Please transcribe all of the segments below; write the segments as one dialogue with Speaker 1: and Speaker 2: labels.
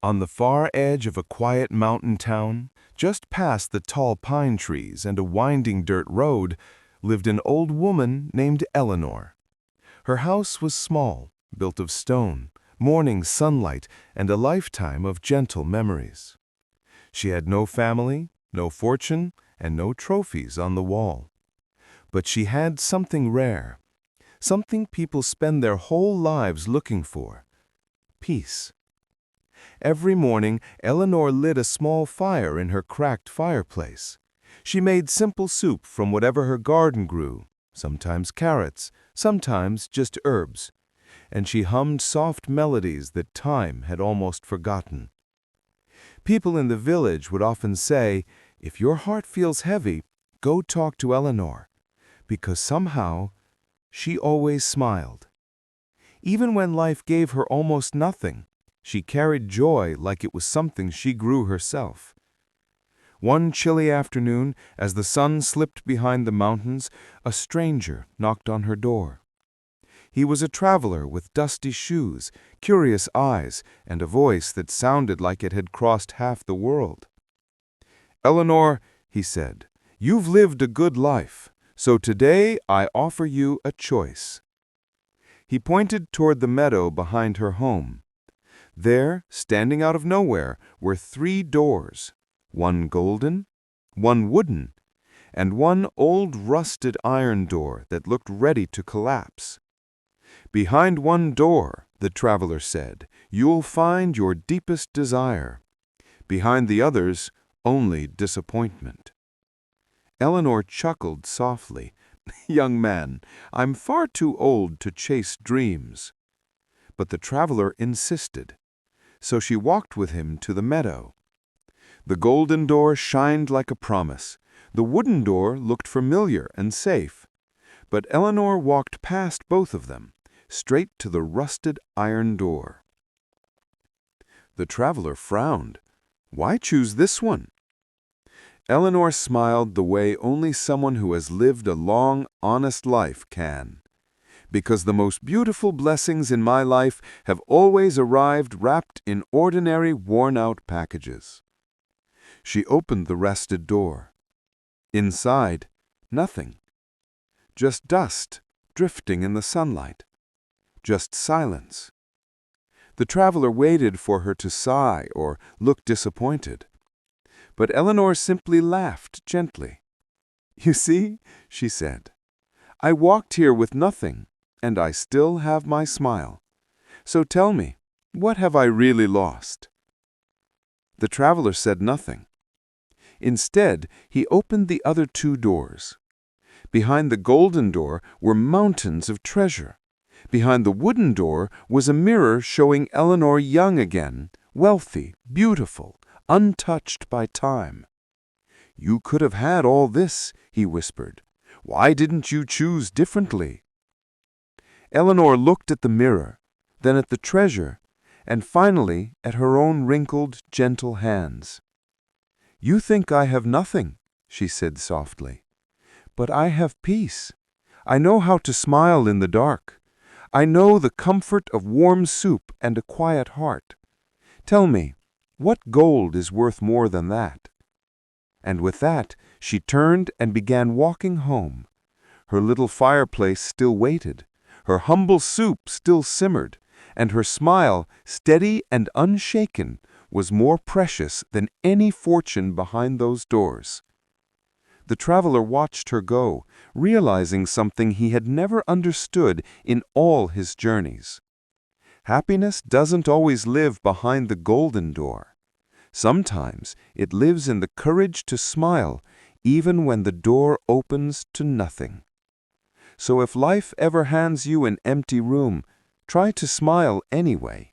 Speaker 1: On the far edge of a quiet mountain town, just past the tall pine trees and a winding dirt road, lived an old woman named Eleanor. Her house was small, built of stone, morning sunlight, and a lifetime of gentle memories. She had no family, no fortune, and no trophies on the wall. But she had something rare, something people spend their whole lives looking for: peace. Every morning, Eleanor lit a small fire in her cracked fireplace. She made simple soup from whatever her garden grew, sometimes carrots, sometimes just herbs, and she hummed soft melodies that time had almost forgotten. People in the village would often say, "If your heart feels heavy, go talk to Eleanor," because somehow she always smiled. Even when life gave her almost nothing, she carried joy like it was something she grew herself. One chilly afternoon, as the sun slipped behind the mountains, a stranger knocked on her door. He was a traveler with dusty shoes, curious eyes, and a voice that sounded like it had crossed half the world. "Eleanor," he said, "you've lived a good life, so today I offer you a choice." He pointed toward the meadow behind her home. There, standing out of nowhere, were 3 doors, one golden, one wooden, and one old rusted iron door that looked ready to collapse. "Behind one door," the traveler said, "you'll find your deepest desire. Behind the others, only disappointment." Eleanor chuckled softly. "Young man, I'm far too old to chase dreams." But the traveler insisted. So she walked with him to the meadow. The golden door shined like a promise. The wooden door looked familiar and safe. But Eleanor walked past both of them, straight to the rusted iron door. The traveler frowned. "Why choose this one?" Eleanor smiled the way only someone who has lived a long, honest life can. "Because the most beautiful blessings in my life have always arrived wrapped in ordinary, worn-out packages." She opened the rusted door. Inside, nothing. Just dust drifting in the sunlight. Just silence. The traveler waited for her to sigh or look disappointed. But Eleanor simply laughed gently. "You see," she said, "I walked here with nothing, and I still have my smile. So tell me, what have I really lost?" The traveler said nothing. Instead, he opened the other 2 doors. Behind the golden door were mountains of treasure. Behind the wooden door was a mirror showing Eleanor young again, wealthy, beautiful, untouched by time. "You could have had all this," he whispered. "Why didn't you choose differently?" Eleanor looked at the mirror, then at the treasure, and finally at her own wrinkled, gentle hands. "You think I have nothing," she said softly. "But I have peace. I know how to smile in the dark. I know the comfort of warm soup and a quiet heart. Tell me, what gold is worth more than that?" And with that, she turned and began walking home. Her little fireplace still waited. Her humble soup still simmered, and her smile, steady and unshaken, was more precious than any fortune behind those doors. The traveler watched her go, realizing something he had never understood in all his journeys. Happiness doesn't always live behind the golden door. Sometimes it lives in the courage to smile, even when the door opens to nothing. So if life ever hands you an empty room, try to smile anyway.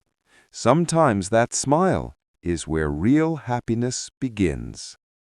Speaker 1: Sometimes that smile is where real happiness begins.